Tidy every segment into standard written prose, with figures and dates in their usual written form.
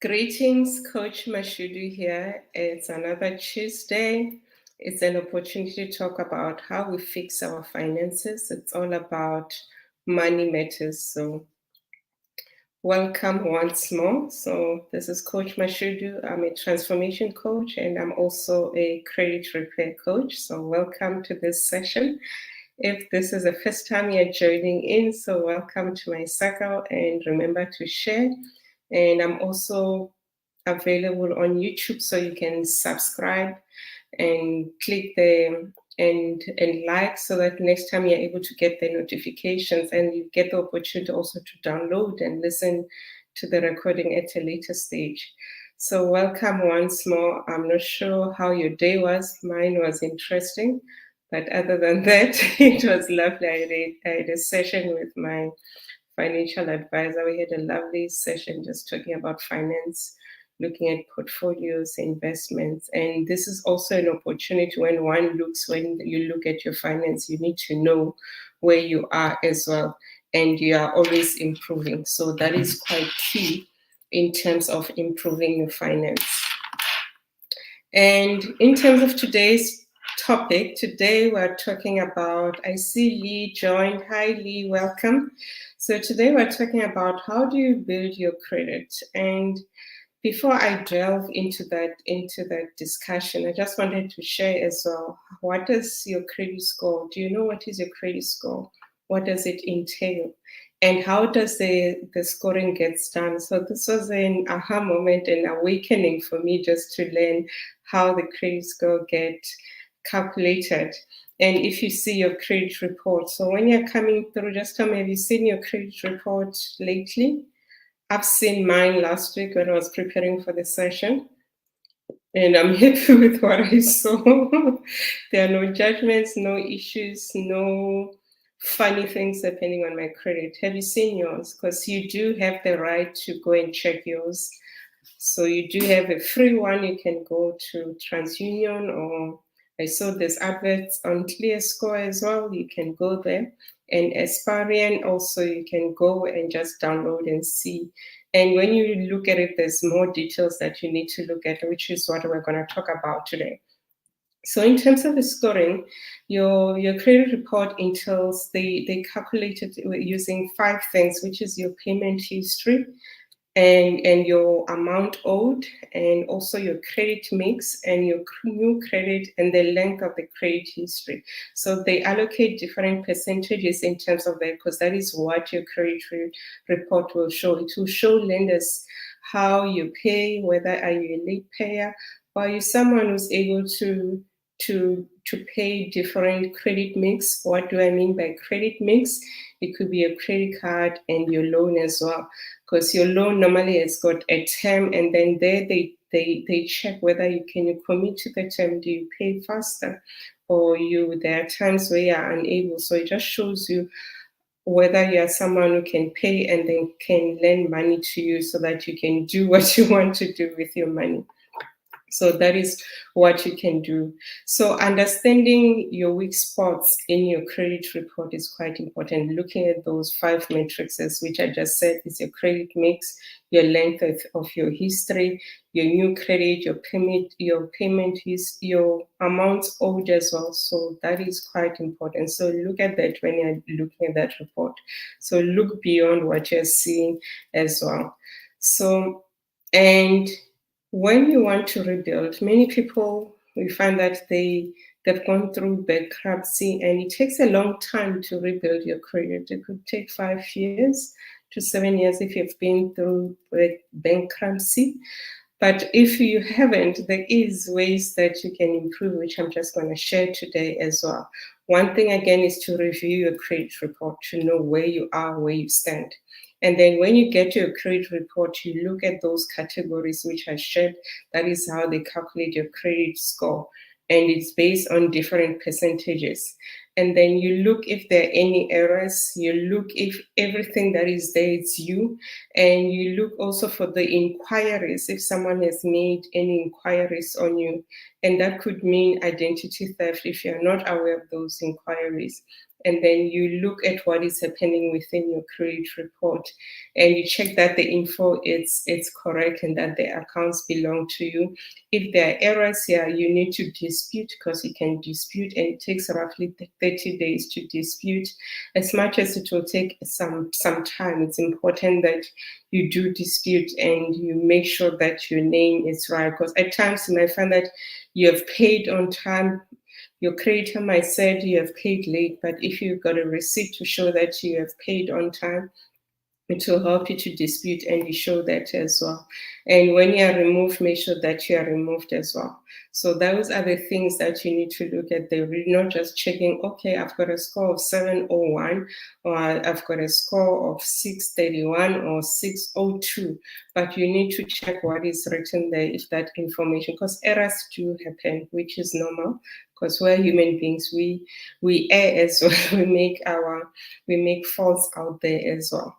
Greetings, Coach Mashudu here. It's another Tuesday. It's an opportunity to talk about how we fix our finances. It's all about money matters. So, welcome once more. So, this is Coach Mashudu. I'm a transformation coach and I'm also a credit repair coach. So, welcome to this session. If this is the first time you're joining in, so welcome to my circle and remember to share. And I'm also available on YouTube, so you can subscribe and click the and like, so that next time you're able to get the notifications and you get the opportunity also to download and listen to the recording at a later stage. So welcome once more. I'm not sure how your day was. Mine was interesting, but other than that, it was lovely. I had a session with my financial advisor. We had a lovely session just talking about finance, looking at portfolios, investments. And this is also an opportunity when you look at your finance, you need to know where you are as well. And you are always improving. So that is quite key in terms of improving your finance. And in terms of today's topic, today we're talking about, I see Lee joined. Hi Lee, welcome. So today we're talking about how do you build your credit. And before I delve into that discussion, I just wanted to share as well, what is your credit score? Do you know what is your credit score? What does it entail? And how does the scoring gets done? So this was an aha moment, an awakening for me just to learn how the credit score get calculated. And if you see your credit report, so when you're coming through, just tell me, have you seen your credit report lately? I've seen mine last week when I was preparing for the session, and I'm happy with what I saw. There are no judgments, no issues, no funny things happening on my credit. Have you seen yours? Because you do have the right to go and check yours. So you do have a free one. You can go to TransUnion, or I saw there's adverts on ClearScore as well. You can go there. And Asparian also, you can go and just download and see. And when you look at it, there's more details that you need to look at, which is what we're going to talk about today. So in terms of the scoring, your credit report entails, they calculate it using 5 things, which is your payment history, and your amount owed, and also your credit mix and your new credit and the length of the credit history. So they allocate different percentages in terms of that, because that is what your credit report will show. It will show lenders how you pay, whether are you a late payer, or are you someone who's able to pay different credit mix. What do I mean by credit mix? It could be your credit card and your loan as well, because your loan normally has got a term, and then there they check whether you commit to the term. Do you pay faster, or there are times where you are unable. So it just shows you whether you are someone who can pay and then can lend money to you so that you can do what you want to do with your money. So that is what you can do. So understanding your weak spots in your credit report is quite important. Looking at those 5 matrices, which I just said, is your credit mix, your length of your history, your new credit, your payment your amounts owed as well. So that is quite important. So look at that when you're looking at that report. So look beyond what you're seeing as well. So, and when you want to rebuild, many people, we find that they've gone through bankruptcy, and it takes a long time to rebuild your credit. It could take 5 years to 7 years if you've been through bankruptcy. But if you haven't, there is ways that you can improve, which I'm just going to share today as well. One thing, again, is to review your credit report to know where you are, where you stand. And then when you get your credit report, you look at those categories which I shared. That is how they calculate your credit score. And it's based on different percentages. And then you look if there are any errors. You look if everything that is there is you. And you look also for the inquiries. If someone has made any inquiries on you, And that could mean identity theft if you're not aware of those inquiries. And then you look at what is happening within your credit report, and you check that the info is correct and that the accounts belong to you. If there are errors here, you need to dispute, because you can dispute, and it takes roughly 30 days to dispute. As much as it will take some time, it's important that you do dispute and you make sure that your name is right, because at times you might find that you have paid on time. Your creditor might say you have paid late, but if you've got a receipt to show that you have paid on time, it will help you to dispute, and you show that as well. And when you are removed, make sure that you are removed as well. So those are the things that you need to look at. They're not just checking, okay, I've got a score of 701, or I've got a score of 631 or 602, but you need to check what is written there, if that information, because errors do happen, which is normal, because we're human beings. We err as well. we make faults out there as well.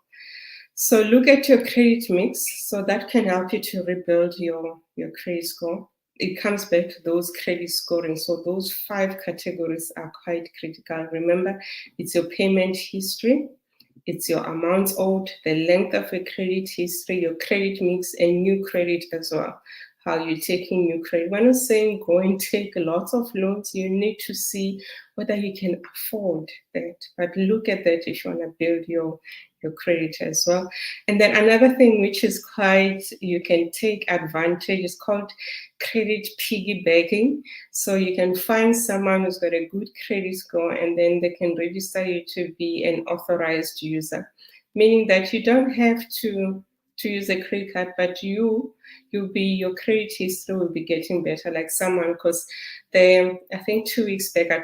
So look at your credit mix. So that can help you to rebuild your credit score. It comes back to those credit scoring. So those 5 categories are quite critical. Remember, it's your payment history, it's your amounts owed, the length of your credit history, your credit mix, and new credit as well. How you're taking new credit. We're not saying go and take lots of loans. You need to see whether you can afford that. But look at that if you want to build your credit as well. And then another thing which is quite, you can take advantage, is called credit piggybacking. So you can find someone who's got a good credit score, and then they can register you to be an authorized user, meaning that you don't have to use a credit card, but your credit history will be getting better. Like someone, because I think 2 weeks back I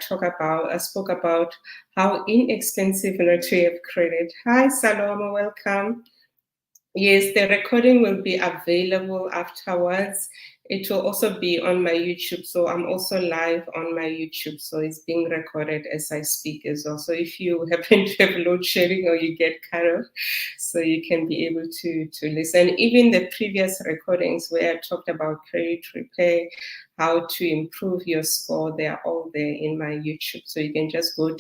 spoke about how inexpensive to have credit. Hi Saloma, welcome. Yes, the recording will be available afterwards. It will also be on my YouTube. So I'm also live on my YouTube. So it's being recorded as I speak as well. So if you happen to have load shedding or you get cut off, so you can be able to listen. Even the previous recordings where I talked about credit repair, how to improve your score, they are all there in my YouTube. So you can just Google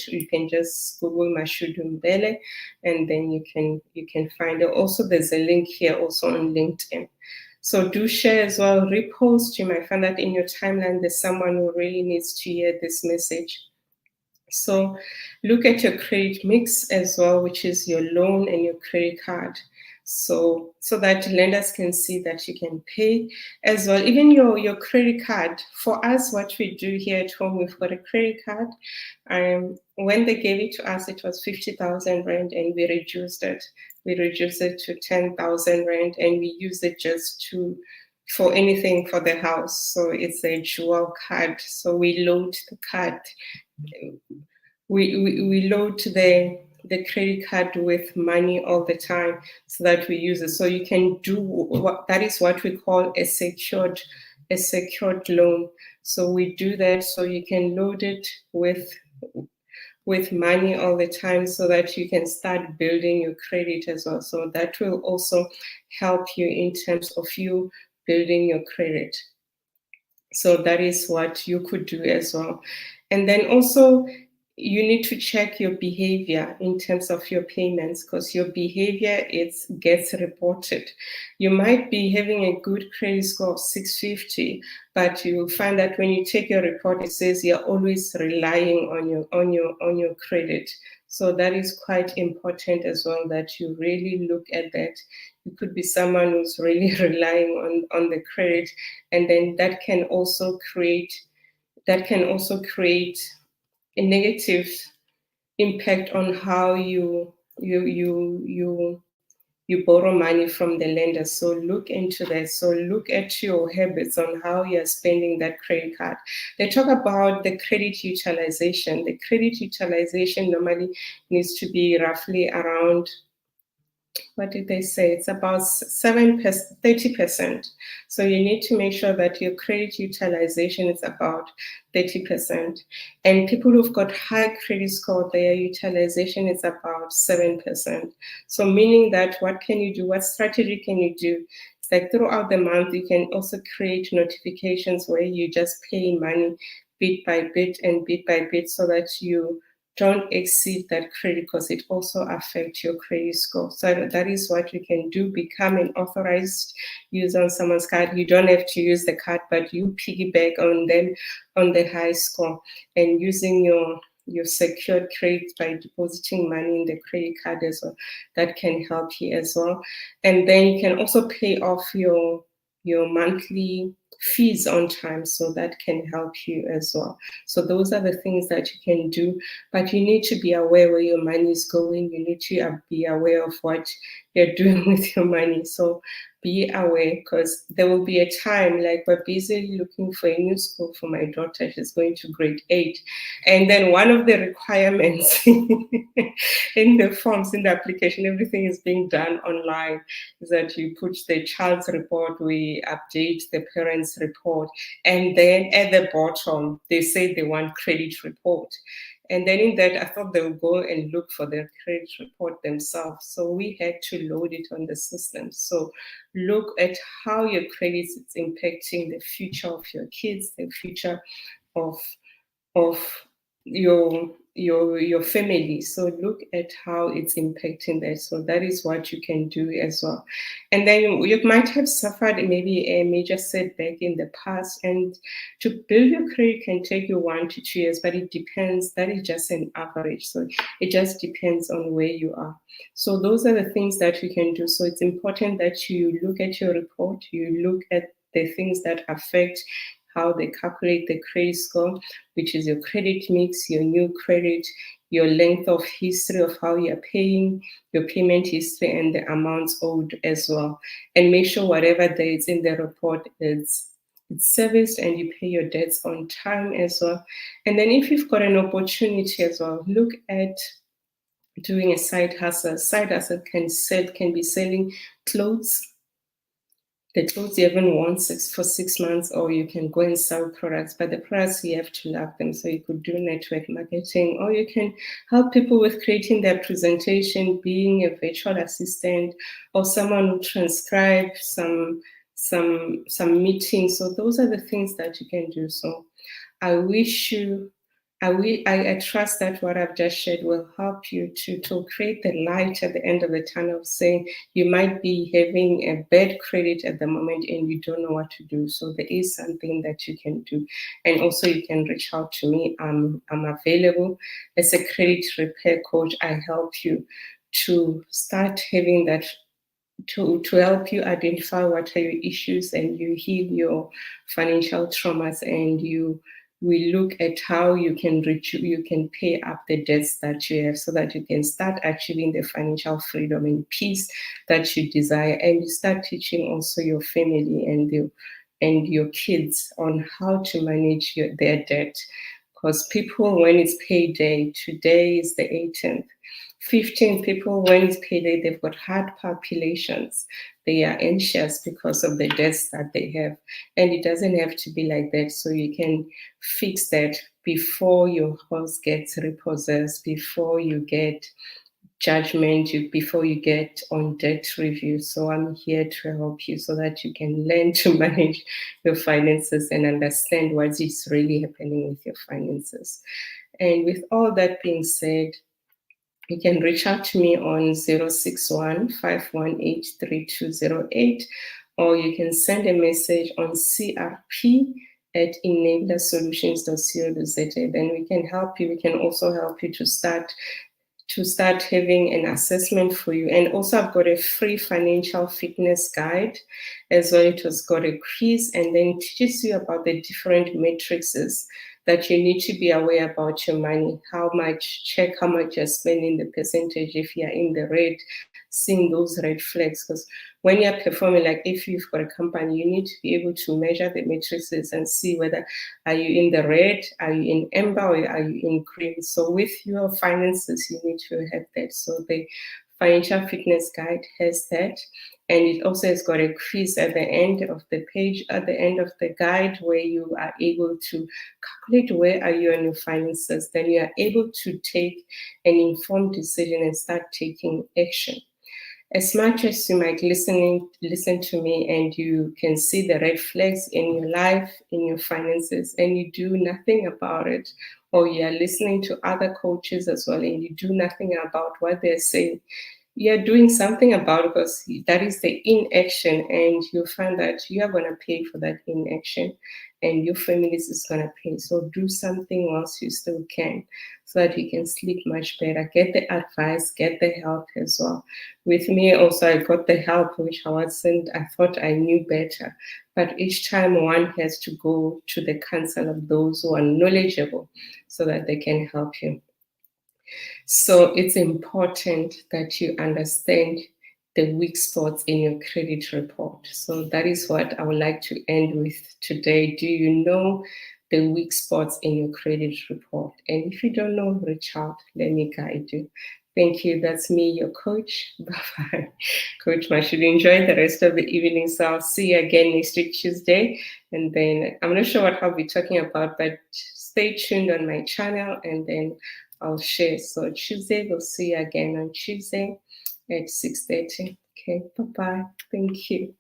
Mashudu Mbele, and then you can find it. Also, there's a link here also on LinkedIn. So do share as well, repost. You might find that in your timeline there's someone who really needs to hear this message. So look at your credit mix as well, which is your loan and your credit card. So that lenders can see that you can pay as well. Even your credit card. For us, what we do here at home, we've got a credit card. When they gave it to us, it was 50,000 rand, and we reduced it. We reduced it to 10,000 rand, and we use it just for anything for the house. So it's a dual card. So we load the card. We load the credit card with money all the time, so that we use it. So you can do that is what we call a secured loan. So we do that, so you can load it with money all the time, so that you can start building your credit as well. So that will also help you in terms of you building your credit. So that is what you could do as well. And then also, you need to check your behavior in terms of your payments, because your behavior gets reported. You might be having a good credit score of 650, but you will find that when you take your report, it says you're always relying on your credit. So that is quite important as well, that you really look at that. You could be someone who's really relying on the credit, and then that can also create a negative impact on how you borrow money from the lender. So look into that. So look at your habits on how you're spending that credit card. They talk about the credit utilization. The credit utilization normally needs to be roughly around, what did they say? It's about 30%. So you need to make sure that your credit utilization is about 30%. And people who've got high credit score, their utilization is about 7%. So meaning that what can you do? What strategy can you do? like throughout the month, you can also create notifications where you just pay money bit by bit and bit by bit so that you don't exceed that credit, because it also affects your credit score. So that is what you can do. Become an authorized user on someone's card. You don't have to use the card, but you piggyback on them on the high score, and using your secured credit by depositing money in the credit card as well. That can help you as well. And then you can also pay off your monthly fees on time, so that can help you as well. So those are the things that you can do, but you need to be aware where your money is going. You need to be aware of what you're doing with your money. So be aware, because there will be a time, like we're busy looking for a new school for my daughter. She's going to grade 8, and then one of the requirements in the forms, in the application, everything is being done online, is that you put the child's report, we update the parents' report, and then at the bottom they say they want credit report. And then in that, I thought they would go and look for their credit report themselves. So we had to load it on the system. So look at how your credit is impacting the future of your kids, the future of your family. So look at how it's impacting that. So that is what you can do as well. And then you might have suffered maybe a major setback in the past, and to build your credit can take you 1 to 2 years, but it depends. That is just an average. So it just depends on where you are. So those are the things that you can do. So it's important that you look at your report, you look at the things that affect how they calculate the credit score, which is your credit mix, your new credit, your length of history of how you're paying, your payment history, and the amounts owed as well. And make sure whatever there is in the report is it's serviced and you pay your debts on time as well. And then if you've got an opportunity as well, look at doing a side hustle. Side hustle can be selling clothes, the clothes you haven't worn for 6 months, or you can go and sell products. But the products, you have to love them. So you could do network marketing, or you can help people with creating their presentation, being a virtual assistant, or someone who transcribes some meetings. So those are the things that you can do. So I trust that what I've just shared will help you to create the light at the end of the tunnel, saying you might be having a bad credit at the moment and you don't know what to do. So there is something that you can do. And also you can reach out to me. I'm available as a credit repair coach. I help you to start having that, to help you identify what are your issues, and you heal your financial traumas, and we look at how you can pay up the debts that you have, so that you can start achieving the financial freedom and peace that you desire. And you start teaching also your family and your kids on how to manage their debt. Because people, when it's payday, today is the 18th, 15 people, when it's payday, they've got heart palpitations. They are anxious because of the debts that they have. And it doesn't have to be like that. So you can fix that before your house gets repossessed, before you get judgment, before you get on debt review. So I'm here to help you so that you can learn to manage your finances and understand what is really happening with your finances. And with all that being said, you can reach out to me on 061 518 3208, or you can send a message on crp@enablersolutions.co.za. Then we can help you. We can also help you to start having an assessment for you. And also I've got a free financial fitness guide as well. It has got a quiz, and then teaches you about the different matrices that you need to be aware about your money. Check how much you're spending, the percentage, if you're in the red, seeing those red flags. Because when you're performing, like if you've got a company, you need to be able to measure the matrices and see whether are you in the red, are you in amber, or are you in green. So with your finances, you need to have that. So the financial fitness guide has that. And it also has got a quiz at the end of the page, at the end of the guide, where you are able to calculate where are you on your finances. Then you are able to take an informed decision and start taking action. As much as you might listen to me and you can see the red flags in your life, in your finances, and you do nothing about it, or you are listening to other coaches as well and you do nothing about what they're saying, you're doing something about it, because that is the inaction, and you'll find that you are going to pay for that inaction and your families is going to pay. So do something whilst you still can, so that you can sleep much better. Get the advice, get the help as well. With me also, I got the help which I thought I knew better, but each time one has to go to the counsel of those who are knowledgeable so that they can help you. So it's important that you understand the weak spots in your credit report. So that is what I would like to end with today. Do you know the weak spots in your credit report? And if you don't know, reach out. Let me guide you. Thank you. That's me, your coach. Bye-bye. Coach Mashudu, enjoy the rest of the evening. So I'll see you again next week, Tuesday. And then I'm not sure what I'll be talking about, but stay tuned on my channel, and then I'll share. So Tuesday, we'll see you again on Tuesday at 6:30. Okay, bye-bye. Thank you.